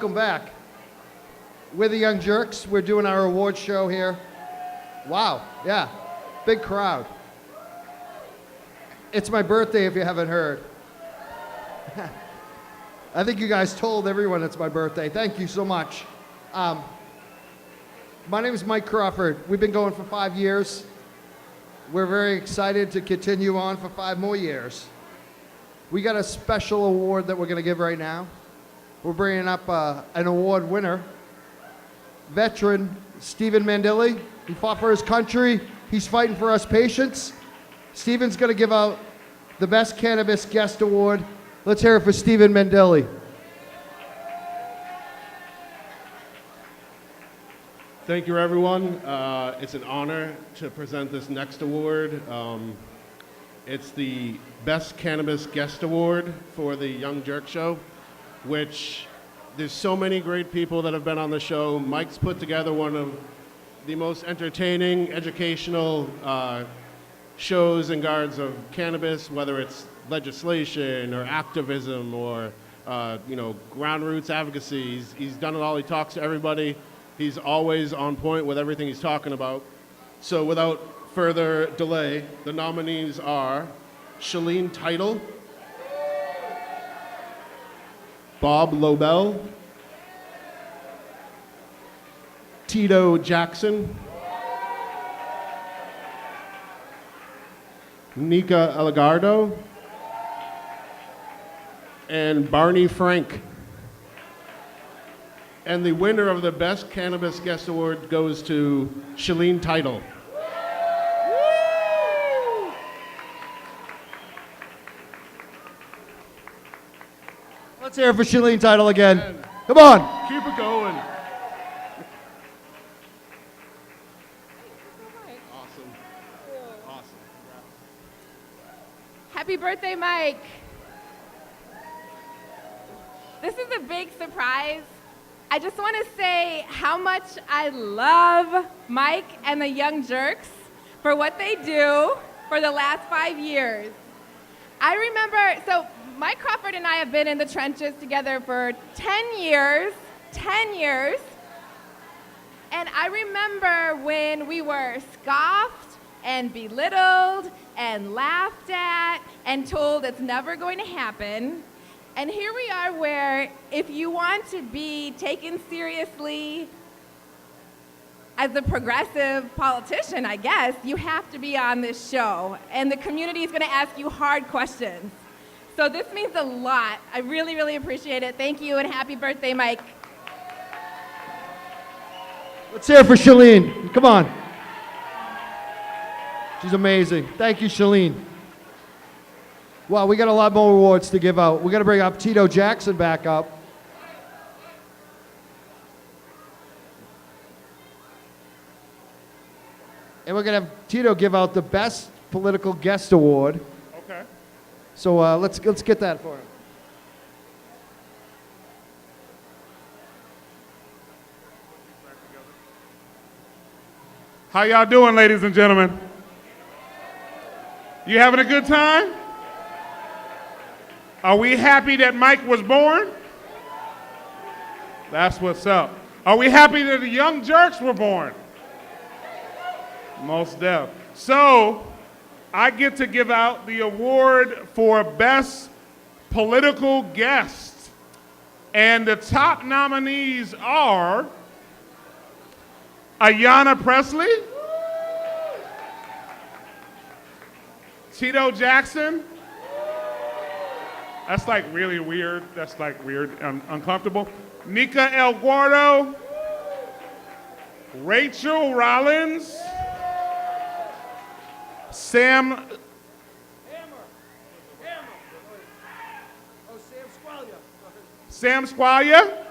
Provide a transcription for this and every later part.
welcome back. We're the Young Jurks. We're doing our award show here. Wow, yeah, big crowd. It's my birthday if you haven't heard. I think you guys told everyone it's my birthday. Thank you so much. My name is Mike Crawford. We've been going for 5 years. We're very excited to continue on for 5 more years. We got a special award that we're going to give right now. We're bringing up an award winner, veteran Stephen Mandilli. He fought for his country. He's fighting for us patients. Stephen's going to give out the Best Cannabis Guest Award. Let's hear it for Stephen Mandilli. Thank you, everyone. It's an honor to present this next award. It's the Best Cannabis Guest Award for the Young Jerk Show, which there's so many great people that have been on the show. Mike's put together one of the most entertaining, educational shows in regards of cannabis, whether it's legislation or activism or ground roots advocacy. He's done it all. He talks to everybody. He's always on point with everything he's talking about. So without further delay, the nominees are Shalene Title, Bob Lobel, Tito Jackson, Nika Elagardo, and Barney Frank. And the winner of the Best Cannabis Guest Award goes to Shalene Title. Let's hear it for Shalene Title again. Come on. Keep it going. Awesome. Happy birthday, Mike. This is a big surprise. I just want to say how much I love Mike and the Young Jerks for what they do for the last 5 years. I remember, so Mike Crawford and I have been in the trenches together for 10 years. And I remember when we were scoffed and belittled and laughed at and told it's never going to happen. And here we are where if you want to be taken seriously as a progressive politician, I guess, you have to be on this show. And the community is going to ask you hard questions. So this means a lot. I really, really appreciate it. Thank you and happy birthday, Mike. Let's hear it for Shalene. Come on. She's amazing. Thank you, Shalene. Wow, we got a lot more awards to give out. We're going to bring up Tito Jackson back up. And we're going to have Tito give out the Best Political Guest Award. Okay. So let's get that for him. How y'all doing, ladies and gentlemen? You having a good time? Are we happy that Mike was born? That's what's up. Are we happy that the Young Jerks were born? Most def. So, I get to give out the award for Best Political Guest. And the top nominees are Ayanna Presley, Tito Jackson. That's like really weird. That's like weird and uncomfortable. Nika El Guardo, Rachel Rollins, Sam Squalia,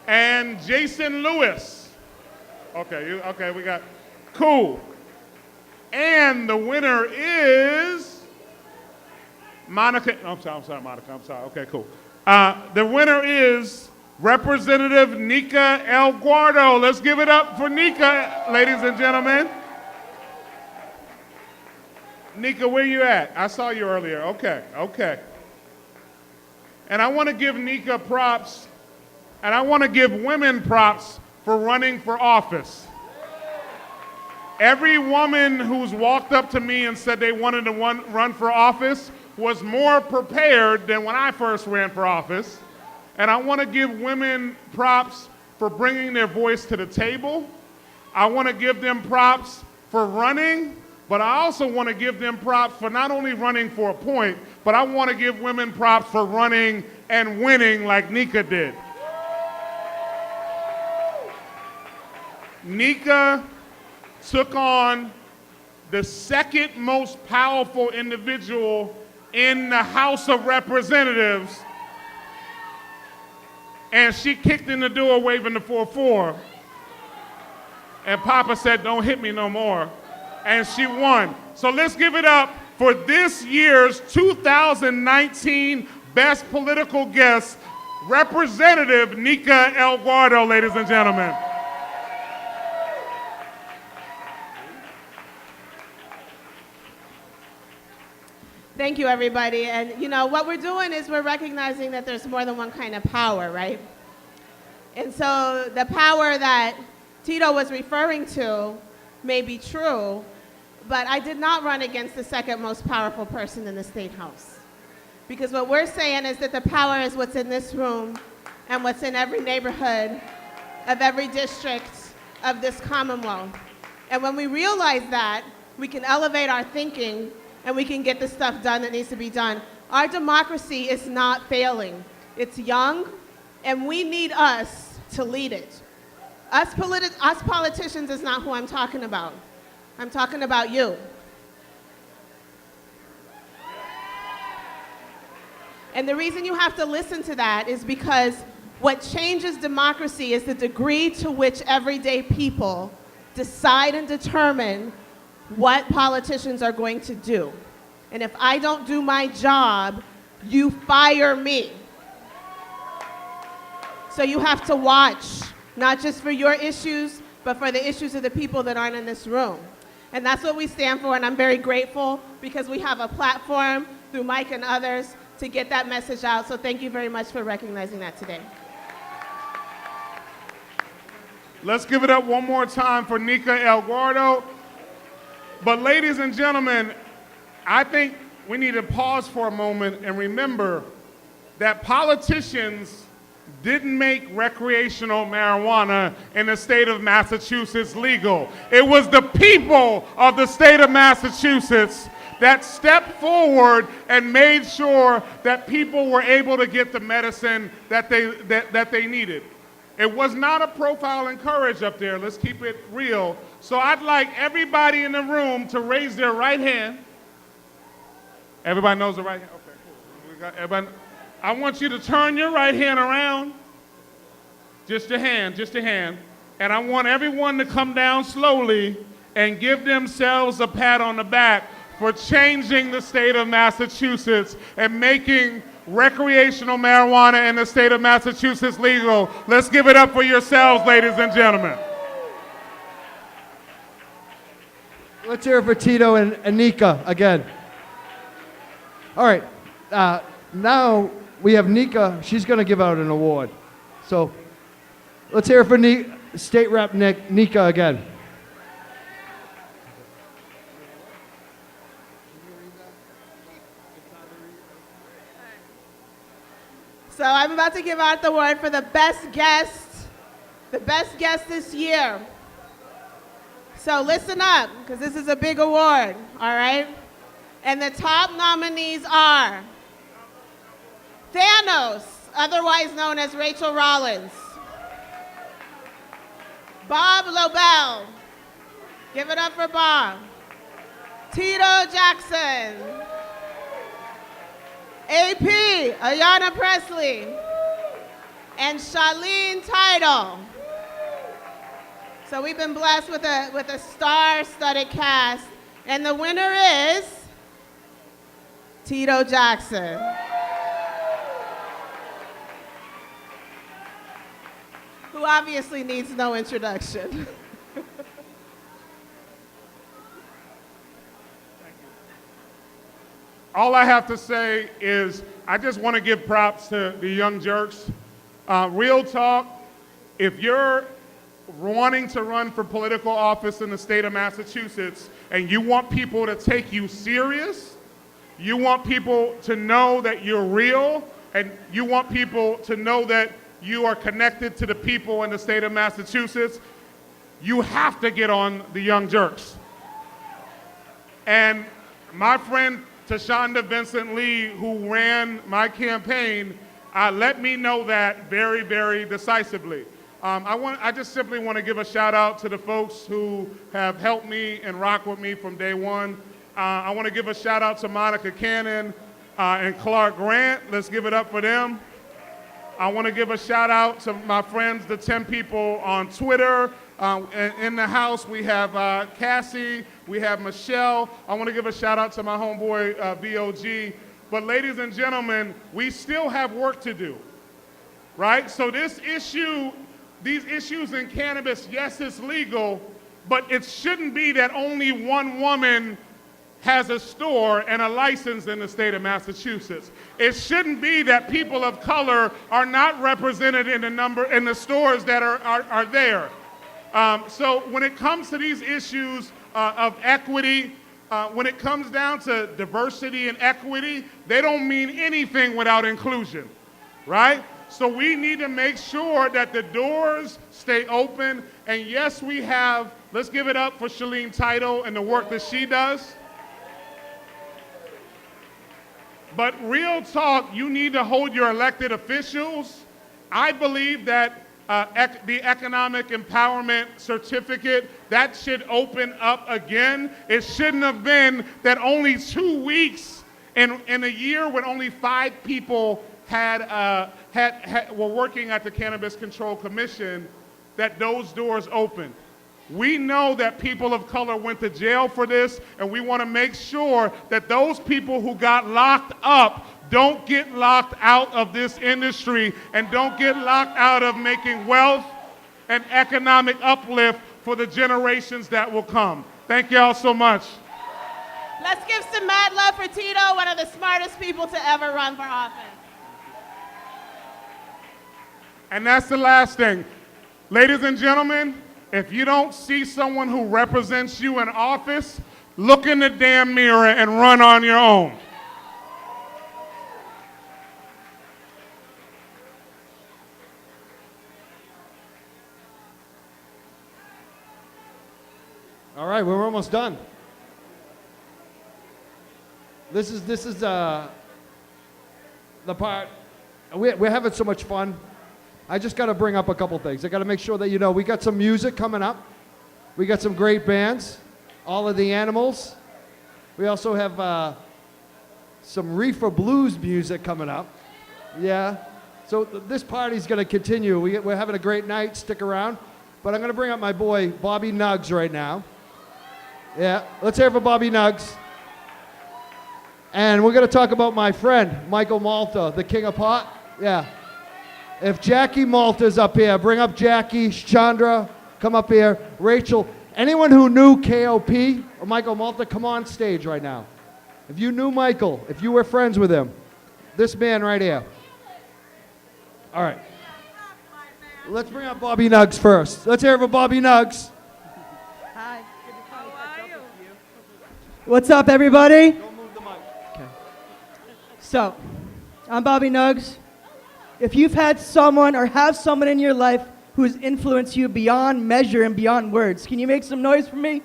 and Jason Lewis. Okay, we got, cool. And the winner is Monica, I'm sorry, Monica, I'm sorry. Okay, cool. The winner is Representative Nika El Guardo. Let's give it up for Nika, ladies and gentlemen. Nika, where you at? I saw you earlier. Okay. And I want to give Nika props And I want to give women props for running for office. Every woman who's walked up to me and said they wanted to run for office was more prepared than when I first ran for office. And I want to give women props for bringing their voice to the table. I want to give them props for running, but I also want to give them props for not only running for a point, but I want to give women props for running and winning like Nika did. Nika took on the second most powerful individual in the House of Representatives, and she kicked in the door waving the 4-4. And Papa said, "Don't hit me no more." And she won. So let's give it up for this year's 2019 Best Political Guest, Representative Nika Elguardo, ladies and gentlemen. Thank you, everybody. And you know, what we're doing is we're recognizing that there's more than one kind of power, right? And so the power that Tito was referring to may be true, but I did not run against the second most powerful person in the State House. Because what we're saying is that the power is what's in this room and what's in every neighborhood of every district of this Commonwealth. And when we realize that, we can elevate our thinking and we can get the stuff done that needs to be done. Our democracy is not failing. It's young, and we need us to lead it. Us politicians is not who I'm talking about. I'm talking about you. And the reason you have to listen to that is because what changes democracy is the degree to which everyday people decide and determine what politicians are going to do. And if I don't do my job, you fire me. So you have to watch, not just for your issues, but for the issues of the people that aren't in this room. And that's what we stand for, and I'm very grateful because we have a platform through Mike and others to get that message out. So thank you very much for recognizing that today. Let's give it up one more time for Nika Elguardo. But ladies and gentlemen, I think we need to pause for a moment and remember that politicians didn't make recreational marijuana in the state of Massachusetts legal. It was the people of the state of Massachusetts that stepped forward and made sure that people were able to get the medicine that they needed. It was not a profile in courage up there. Let's keep it real. So I'd like everybody in the room to raise their right hand. Everybody knows the right hand? Okay, cool. We got everybody. I want you to turn your right hand around. Just a hand, just a hand. And I want everyone to come down slowly and give themselves a pat on the back for changing the state of Massachusetts and making recreational marijuana in the state of Massachusetts legal. Let's give it up for yourselves, ladies and gentlemen. Let's hear it for Tito and Nika again. All right, now we have Nika. She's going to give out an award. So let's hear it for State Rep Nika again. So I'm about to give out the award for the best guest this year. So listen up, because this is a big award, all right? And the top nominees are Thanos, otherwise known as Rachel Rollins, Bob Lobel, give it up for Bob, Tito Jackson, AP, Ayanna Presley, and Charlene Tidal. So we've been blessed with a star-studded cast, and the winner is Tito Jackson. Who obviously needs no introduction. All I have to say is I just want to give props to the young Jurks. Real talk, if you're wanting to run for political office in the state of Massachusetts and you want people to take you serious, you want people to know that you're real, and you want people to know that you are connected to the people in the state of Massachusetts, you have to get on the Young Jurks. And my friend Tashonda Vincent Lee, who ran my campaign, let me know that very, very decisively. I just simply want to give a shout out to the folks who have helped me and rock with me from day one. I want to give a shout out to Monica Cannon and Clark Grant. Let's give it up for them. I want to give a shout out to my friends, the 10 people on Twitter. In the house, we have Cassie, we have Michelle. I want to give a shout out to my homeboy, VOG. But ladies and gentlemen, we still have work to do, right? So these issues in cannabis, yes, it's legal, but it shouldn't be that only one woman has a store and a license in the state of Massachusetts. It shouldn't be that people of color are not represented in the stores that are there. So when it comes to these issues of equity, when it comes down to diversity and equity, they don't mean anything without inclusion, right? So we need to make sure that the doors stay open. And yes, we have, let's give it up for Shalene Title and the work that she does. But real talk, you need to hold your elected officials. I believe that the economic empowerment certificate, that should open up again. It shouldn't have been that only 2 weeks in a year when only 5 people were working at the Cannabis Control Commission, that those doors opened. We know that people of color went to jail for this, and we want to make sure that those people who got locked up don't get locked out of this industry and don't get locked out of making wealth and economic uplift for the generations that will come. Thank y'all so much. Let's give some mad love for Tito, one of the smartest people to ever run for office. And that's the last thing. Ladies and gentlemen, if you don't see someone who represents you in office, look in the damn mirror and run on your own. All right, we're almost done. This is the part. We're having so much fun. I just got to bring up a couple things. I got to make sure that you know we got some music coming up. We got some great bands, All of the Animals. We also have some Reefer Blues music coming up. Yeah. So this party's going to continue. We're having a great night. Stick around. But I'm going to bring up my boy Bobby Nuggs right now. Yeah. Let's hear it for Bobby Nuggs. And we're going to talk about my friend Michael Malta, the King of Pot. Yeah. If Jackie Malta's up here, bring up Jackie, Chandra, come up here. Rachel, anyone who knew KOP or Michael Malta, come on stage right now. If you knew Michael, if you were friends with him, this man right here. All right. Let's bring up Bobby Nuggs first. Let's hear it for Bobby Nuggs. Hi. How are you? What's up, everybody? Don't move the mic. Okay. So, I'm Bobby Nuggs. If you've had someone or have someone in your life who has influenced you beyond measure and beyond words, can you make some noise for me?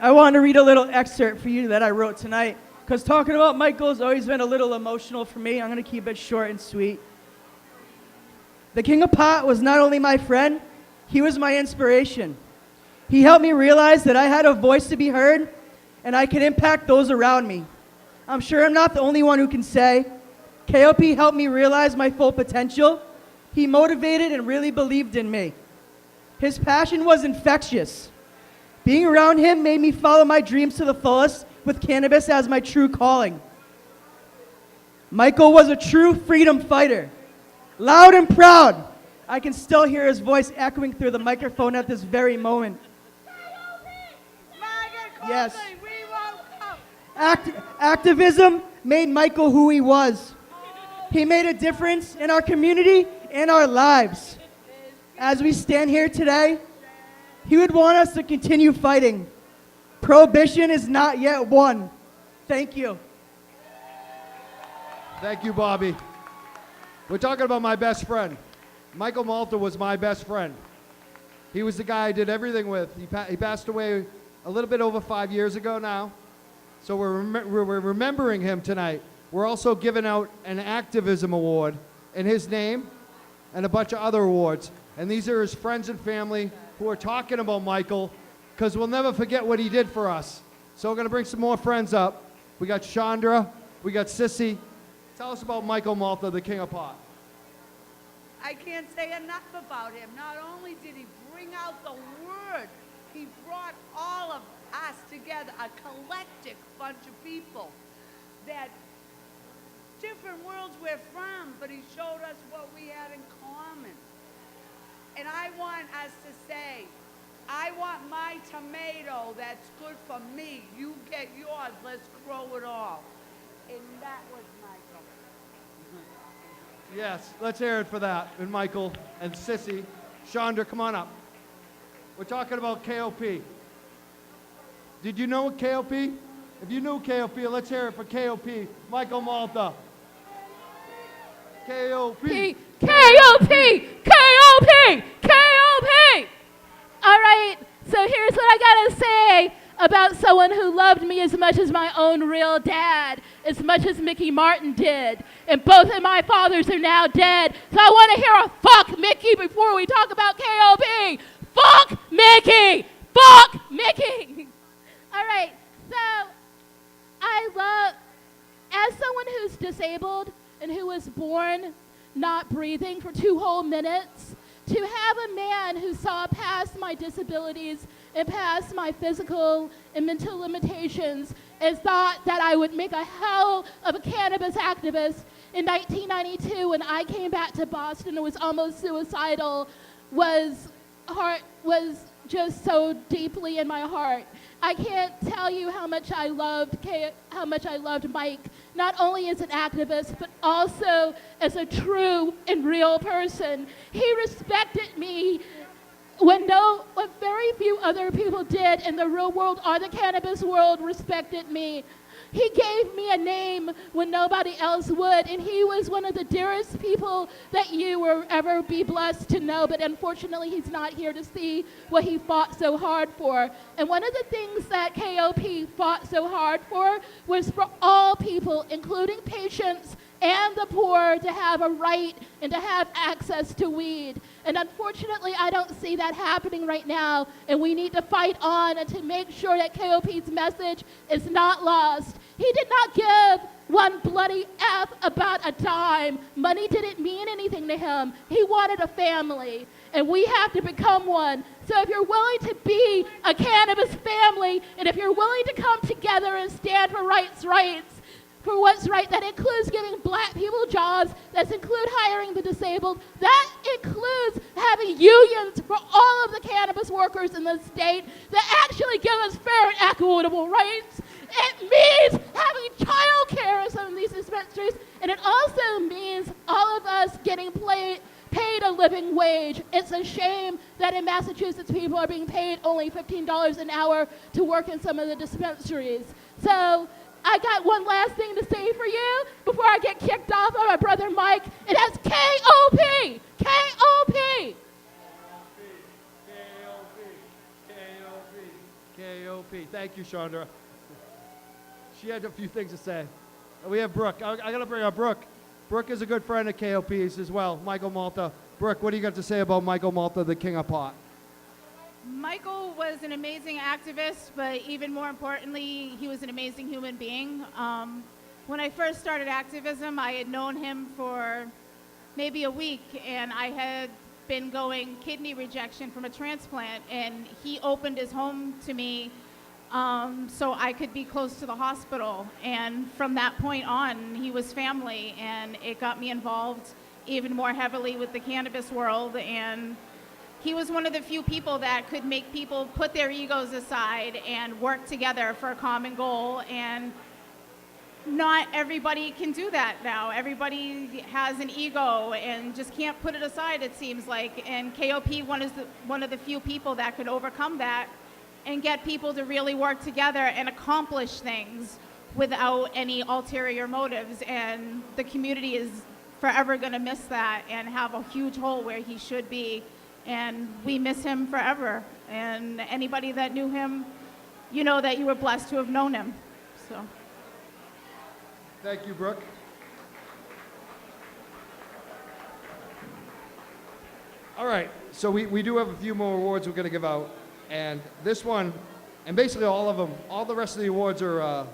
I want to read a little excerpt for you that I wrote tonight, because talking about Michael has always been a little emotional for me. I'm going to keep it short and sweet. The King of Pot was not only my friend, he was my inspiration. He helped me realize that I had a voice to be heard, and I could impact those around me. I'm sure I'm not the only one who can say, KOP helped me realize my full potential. He motivated and really believed in me. His passion was infectious. Being around him made me follow my dreams to the fullest, with cannabis as my true calling. Michael was a true freedom fighter. Loud and proud. I can still hear his voice echoing through the microphone at this very moment. Yes. Activism made Michael who he was. He made a difference in our community and our lives. As we stand here today, he would want us to continue fighting. Prohibition is not yet won. Thank you. Thank you, Bobby. We're talking about my best friend. Michael Malta was my best friend. He was the guy I did everything with. He passed away a little bit over 5 years ago now. So we're remembering him tonight. We're also giving out an activism award in his name and a bunch of other awards. And these are his friends and family who are talking about Michael, because we'll never forget what he did for us. So we're going to bring some more friends up. We got Chandra, we got Sissy. Tell us about Michael Malta, the King of Pot. I can't say enough about him. Not only did he bring out the word, he brought all of us together, a collective bunch of people that different worlds we're from, but he showed us what we had in common. And I want us to say, I want my tomato that's good for me. You get yours. Let's grow it all. And that was Michael. Yes, let's hear it for that. And Michael and Sissy. Chandra, come on up. We're talking about KOP. Did you know KOP? If you knew KOP, let's hear it for KOP. Michael Malta. KOP. KOP! KOP! KOP! All right, so here's what I gotta say about someone who loved me as much as my own real dad, as much as Mickey Martin did. And both of my fathers are now dead. So I want to hear a fuck Mickey before we talk about KOP. Fuck Mickey! Fuck Mickey! All right, so as someone who's disabled and who was born not breathing for 2 whole minutes, to have a man who saw past my disabilities and past my physical and mental limitations and thought that I would make a hell of a cannabis activist in 1992 when I came back to Boston and was almost suicidal was just so deeply in my heart. I can't tell you how much I loved Mike, not only as an activist, but also as a true and real person. He respected me when very few other people did in the real world or the cannabis world respected me. He gave me a name when nobody else would, and he was one of the dearest people that you will ever be blessed to know, but unfortunately he's not here to see what he fought so hard for. And one of the things that KOP fought so hard for was for all people, including patients and the poor, to have a right and to have access to weed. And unfortunately, I don't see that happening right now, and we need to fight on and to make sure that KOP's message is not lost. He did not give one bloody F about a dime. Money didn't mean anything to him. He wanted a family, and we have to become one. So if you're willing to be a cannabis family, and if you're willing to come together and stand for for what's right, that includes giving black people jobs, that includes hiring the disabled, that includes having unions for all of the cannabis workers in the state that actually give us fair and equitable rights. It means having child care in some of these dispensaries, and it also means all of us getting paid a living wage. It's a shame that in Massachusetts people are being paid only $15 an hour to work in some of the dispensaries. So I got one last thing to say for you before I get kicked off by my brother Mike, and that's KOP! KOP! KOP. Thank you, Chandra. She had a few things to say. We have Brooke. I got to bring up Brooke. Brooke is a good friend of KOP's as well, Michael Malta. Brooke, what do you got to say about Michael Malta, the King of Pot? Michael was an amazing activist, but even more importantly, he was an amazing human being. When I first started activism, I had known him for maybe a week, and I had been going kidney rejection from a transplant, and he opened his home to me so I could be close to the hospital. And from that point on, he was family, and it got me involved even more heavily with the cannabis world. And he was one of the few people that could make people put their egos aside and work together for a common goal. And not everybody can do that now. Everybody has an ego and just can't put it aside, it seems like. And KOP one of the few people that could overcome that and get people to really work together and accomplish things without any ulterior motives. And the community is forever going to miss that and have a huge hole where he should be. And we miss him forever. And anybody that knew him, you know that you were blessed to have known him. So. Thank you, Brooke. All right, so we do have a few more awards we're going to give out. And this one, and basically all of them, all the rest of the awards are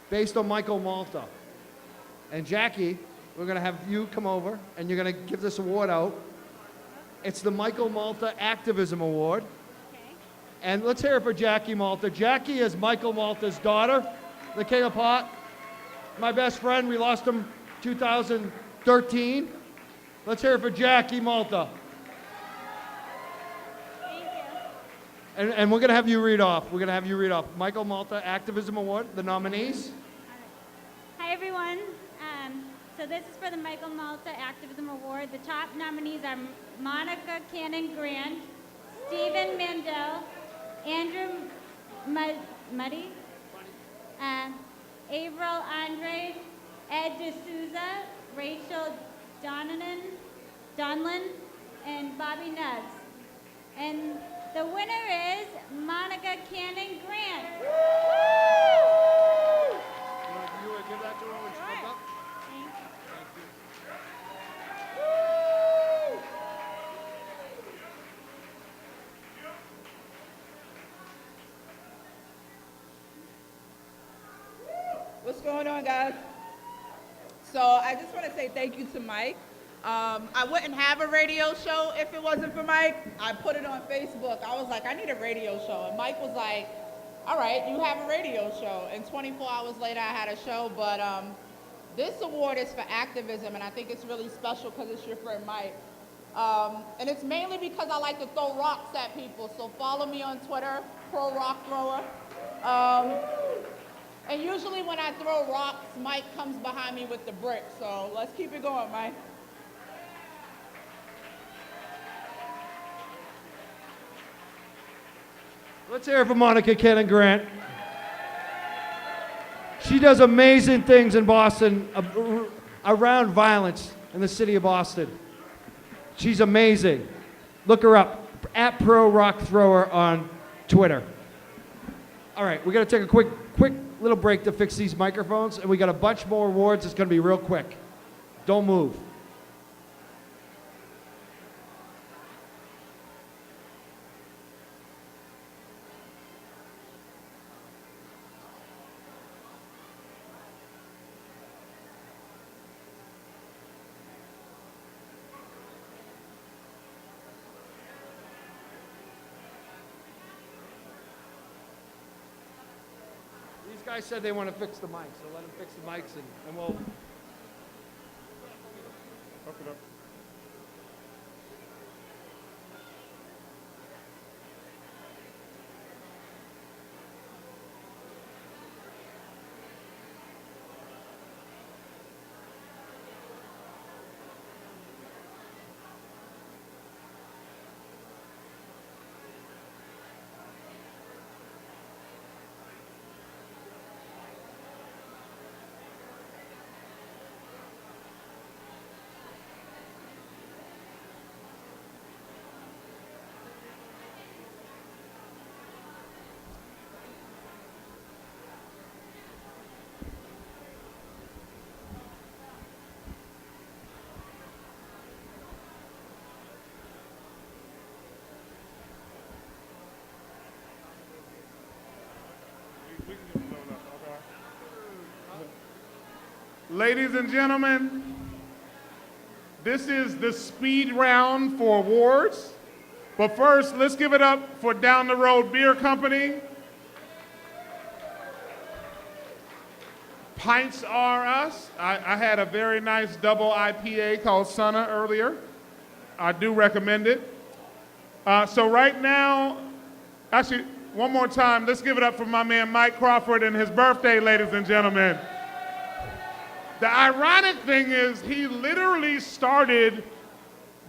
based on Michael Malta. And Jackie, we're going to have you come over, and you're going to give this award out. It's the Michael Malta Activism Award. Okay. And let's hear it for Jackie Malta. Jackie is Michael Malta's daughter, the King of Pot. My best friend, we lost him 2013. Let's hear it for Jackie Malta. Thank you. And we're going to have you read off. We're going to have you read off Michael Malta Activism Award, the nominees. Hi, everyone. So this is for the Michael Malta Activism Award. The top nominees are Monica Cannon Grant, Stephen Mandel, Andrew Muddy, Avril Andre, Ed D'Souza, Rachel Donlin, and Bobby Nubbs. And the winner is Monica Cannon Grant. You want to give that to her when she comes up? Thank you. What's going on, guys? So I just want to say thank you to Mike. I wouldn't have a radio show if it wasn't for Mike. I put it on Facebook. I was like, I need a radio show. And Mike was like, all right, you have a radio show. And 24 hours later, I had a show. But this award is for activism, and I think it's really special because it's your friend Mike. And it's mainly because I like to throw rocks at people. So follow me on Twitter, Pro Rock Thrower. And usually when I throw rocks, Mike comes behind me with the brick. So let's keep it going, Mike. Let's hear it for Monica Cannon Grant. She does amazing things in Boston around violence in the city of Boston. She's amazing. Look her up at Pro Rock Thrower on Twitter. All right, we're gonna take a quick little break to fix these microphones, and we got a bunch more awards. It's gonna be real quick. Don't move. These guys said they want to fix the mics, so let them fix the mics, and we'll. Hook it up. We can get blown up, okay? Ladies and gentlemen, this is the speed round for awards. But first, let's give it up for Down the Road Beer Company. Pints Are Us. I had a very nice double IPA called Sunna earlier. I do recommend it. So right now, actually, One more time. Let's give it up for my man Mike Crawford and his birthday, ladies and gentlemen. The ironic thing is he literally started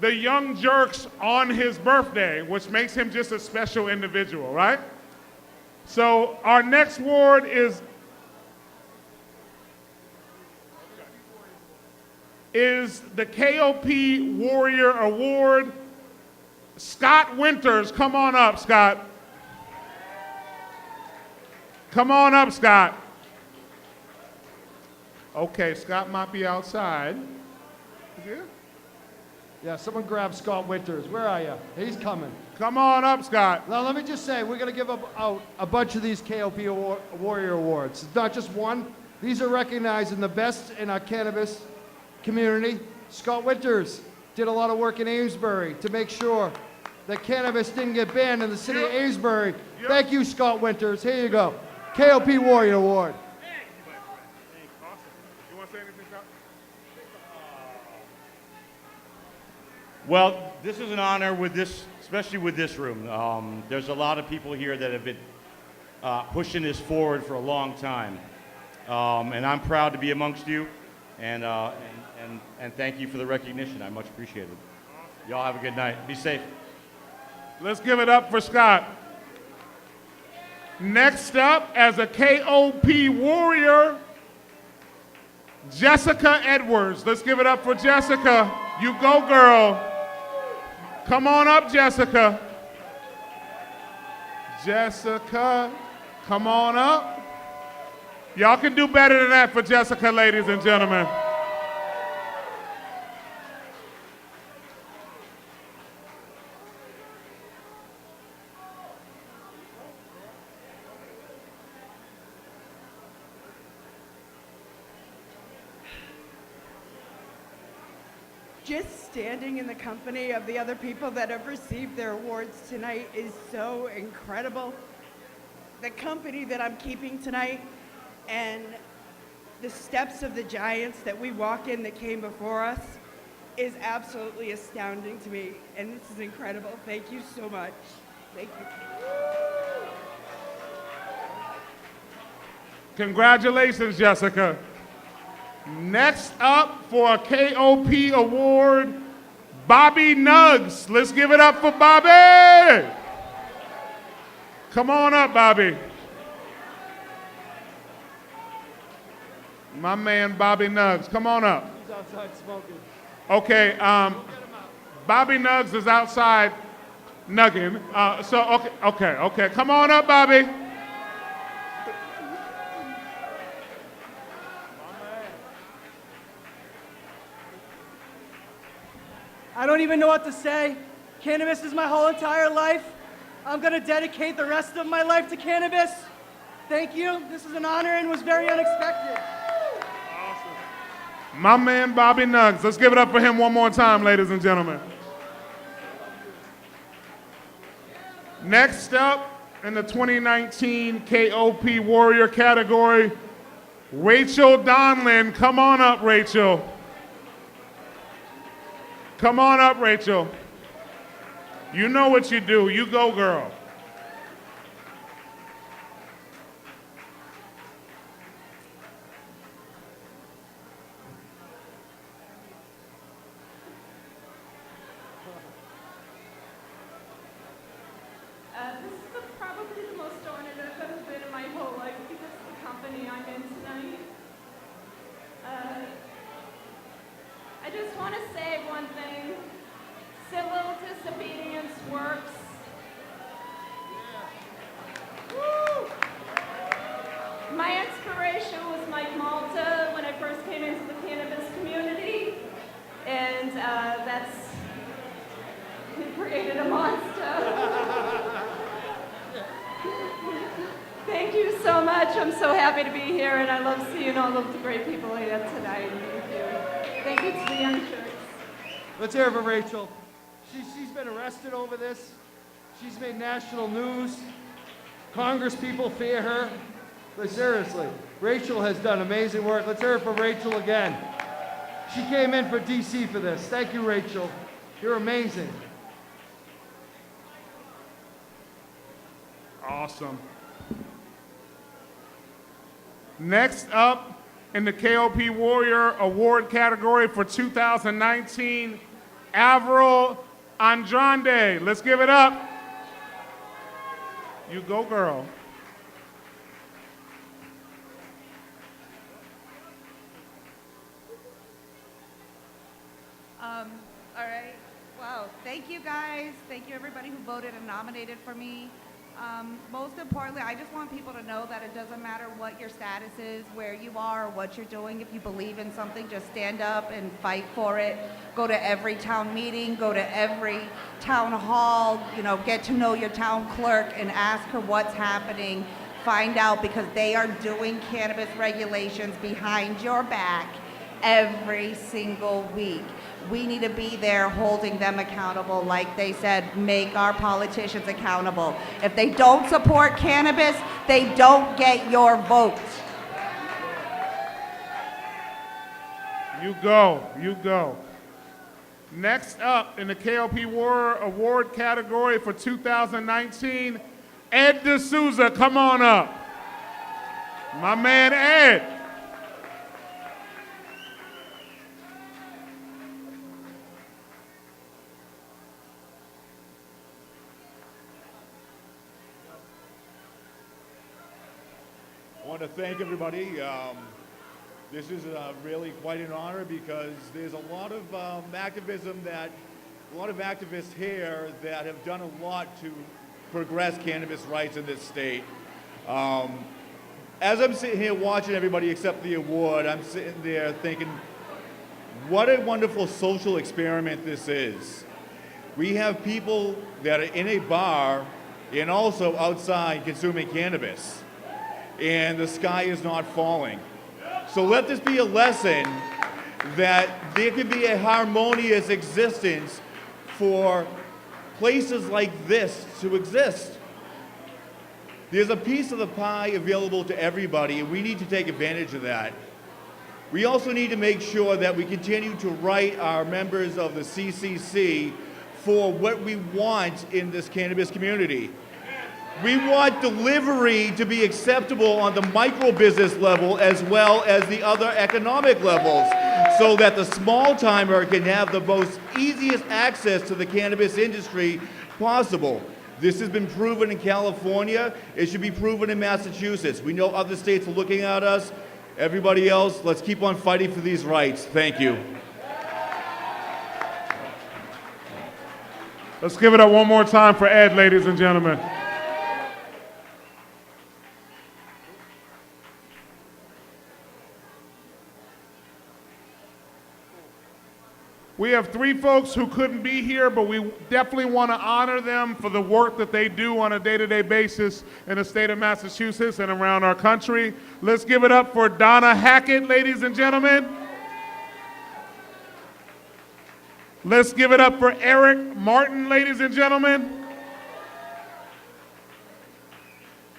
the Young Jurks on his birthday, which makes him just a special individual, right? So our next award is the KOP Warrior Award. Scott Winters, come on up, Scott. Come on up, Scott. Okay, Scott might be outside. Is he here? Yeah, someone grab Scott Winters. Where are you? He's coming. Come on up, Scott. Now, let me just say, we're going to give out a bunch of these KOP Warrior Awards. It's not just one. These are recognizing the best in our cannabis community. Scott Winters did a lot of work in Amesbury to make sure that cannabis didn't get banned in the city of Amesbury. Thank you, Scott Winters. Here you go. KOP Warrior Award. Well, this is an honor with this, especially with this room. There's a lot of people here that have been pushing this forward for a long time. And I'm proud to be amongst you, and thank you for the recognition. I much appreciate it. Y'all have a good night. Be safe. Let's give it up for Scott. Next up, as a KOP Warrior, Jessica Edwards. Let's give it up for Jessica. You go, girl. Come on up, Jessica. Jessica, come on up. Y'all can do better than that for Jessica, ladies and gentlemen. Just standing in the company of the other people that have received their awards tonight is so incredible. The company that I'm keeping tonight and the steps of the giants that we walk in that came before us is absolutely astounding to me, and this is incredible. Thank you so much. Thank you. Congratulations, Jessica. Next up for a KOP award, Bobby Nuggs. Let's give it up for Bobby. Come on up, Bobby. My man, Bobby Nuggs. Come on up. He's outside smoking. Okay, Bobby Nuggs is outside nugging. Okay. Come on up, Bobby. I don't even know what to say. Cannabis is my whole entire life. I'm going to dedicate the rest of my life to cannabis. Thank you. This is an honor and was very unexpected. My man, Bobby Nuggs. Let's give it up for him one more time, ladies and gentlemen. Next up in the 2019 KOP Warrior category, Rachel Donlin. Come on up, Rachel. Come on up, Rachel. You know what you do. You go, girl. This is probably the most honored I've ever been in my whole life because of the company I'm in tonight. I just want to say one thing. Civil disobedience works. Woo! My inspiration was Mike Malta when I first came into the cannabis community, and he created a monster. Thank you so much. I'm so happy to be here, and I love seeing all of the great people here tonight. Thank you. Thank you to the Young Jurks. Let's hear it for Rachel. She's been arrested over this. She's made national news. Congress people fear her. But seriously, Rachel has done amazing work. Let's hear it for Rachel again. She came in for DC for this. Thank you, Rachel. You're amazing. Awesome. Next up in the KOP Warrior Award category for 2019, Avril Andrade. Let's give it up. You go, girl. All right. Wow. Thank you guys. Thank you everybody who voted and nominated for me. Most importantly, I just want people to know that it doesn't matter what your status is, where you are, or what you're doing. If you believe in something, just stand up and fight for it. Go to every town meeting, go to every town hall, get to know your town clerk and ask her what's happening. Find out, because they are doing cannabis regulations behind your back every single week. We need to be there holding them accountable. Like they said, make our politicians accountable. If they don't support cannabis, they don't get your vote. You go, you go. Next up in the KOP Warrior Award category for 2019, Ed D'Souza, come on up. My man Ed. I want to thank everybody. This is really quite an honor, because there's a lot of activists here that have done a lot to progress cannabis rights in this state. As I'm sitting here watching everybody accept the award, I'm sitting there thinking, what a wonderful social experiment this is. We have people that are in a bar and also outside consuming cannabis, and the sky is not falling. So let this be a lesson that there can be a harmonious existence for places like this to exist. There's a piece of the pie available to everybody, and we need to take advantage of that. We also need to make sure that we continue to write our members of the CCC for what we want in this cannabis community. We want delivery to be acceptable on the micro business level as well as the other economic levels, so that the small timer can have the most easiest access to the cannabis industry possible. This has been proven in California. It should be proven in Massachusetts. We know other states are looking at us. Everybody else, let's keep on fighting for these rights. Thank you. Let's give it up one more time for Ed, ladies and gentlemen. We have three folks who couldn't be here, but we definitely want to honor them for the work that they do on a day-to-day basis in the state of Massachusetts and around our country. Let's give it up for Donna Hackett, ladies and gentlemen. Let's give it up for Eric Martin, ladies and gentlemen.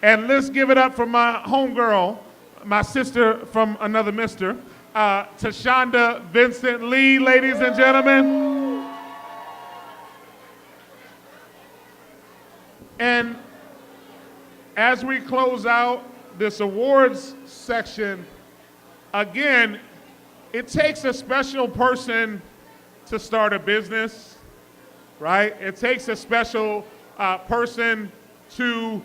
And let's give it up for my homegirl, my sister from another mister, Tashonda Vincent Lee, ladies and gentlemen. And as we close out this awards section, again, it takes a special person to start a business, right? It takes a special person to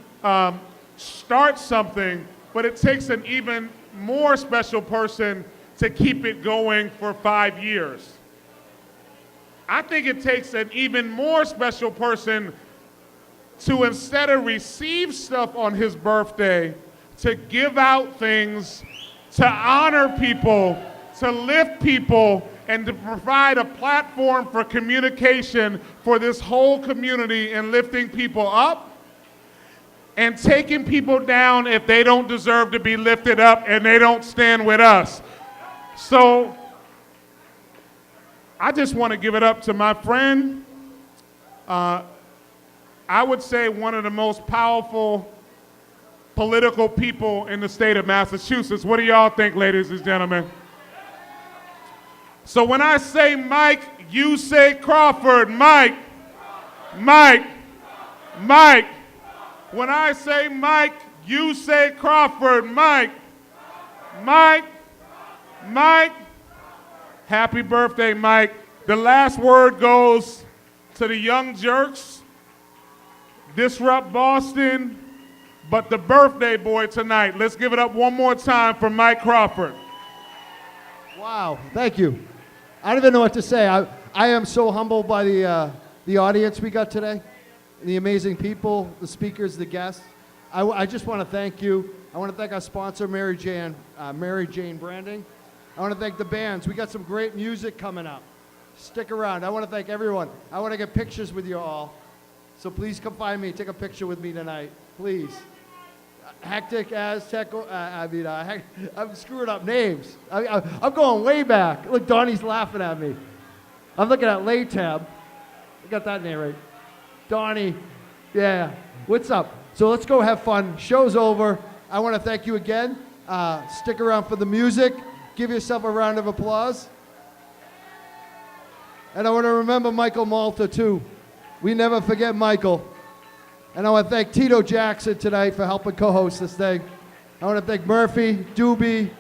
start something, but it takes an even more special person to keep it going for 5 years. I think it takes an even more special person to, instead of receive stuff on his birthday, to give out things, to honor people, to lift people, and to provide a platform for communication for this whole community and lifting people up and taking people down if they don't deserve to be lifted up and they don't stand with us. So I just want to give it up to my friend. I would say one of the most powerful political people in the state of Massachusetts. What do y'all think, ladies and gentlemen? So when I say Mike, you say Crawford. Mike, Mike, Mike. When I say Mike, you say Crawford. Mike. Mike. Mike. Happy birthday, Mike. The last word goes to the young Jurks. Disrupt Boston, but the birthday boy tonight. Let's give it up one more time for Mike Crawford. Wow, thank you. I don't even know what to say. I am so humbled by the audience we got today, the amazing people, the speakers, the guests. I just want to thank you. I want to thank our sponsor, Mary Jane Branding. I want to thank the bands. We got some great music coming up. Stick around. I want to thank everyone. I want to get pictures with you all. So please come find me. Take a picture with me tonight, please. Hectic Aztec. I'm screwing up names. I'm going way back. Look, Donnie's laughing at me. I'm looking at Laytab. I got that name right. Donnie. Yeah. What's up? So let's go have fun. Show's over. I want to thank you again. Stick around for the music. Give yourself a round of applause. And I want to remember Michael Malta, too. We never forget Michael. And I want to thank Tito Jackson tonight for helping co-host this thing. I want to thank Murphy, Doobie,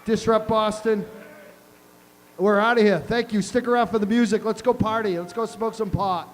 Disrupt Boston. We're out of here. Thank you. Stick around for the music. Let's go party. Let's go smoke some pot.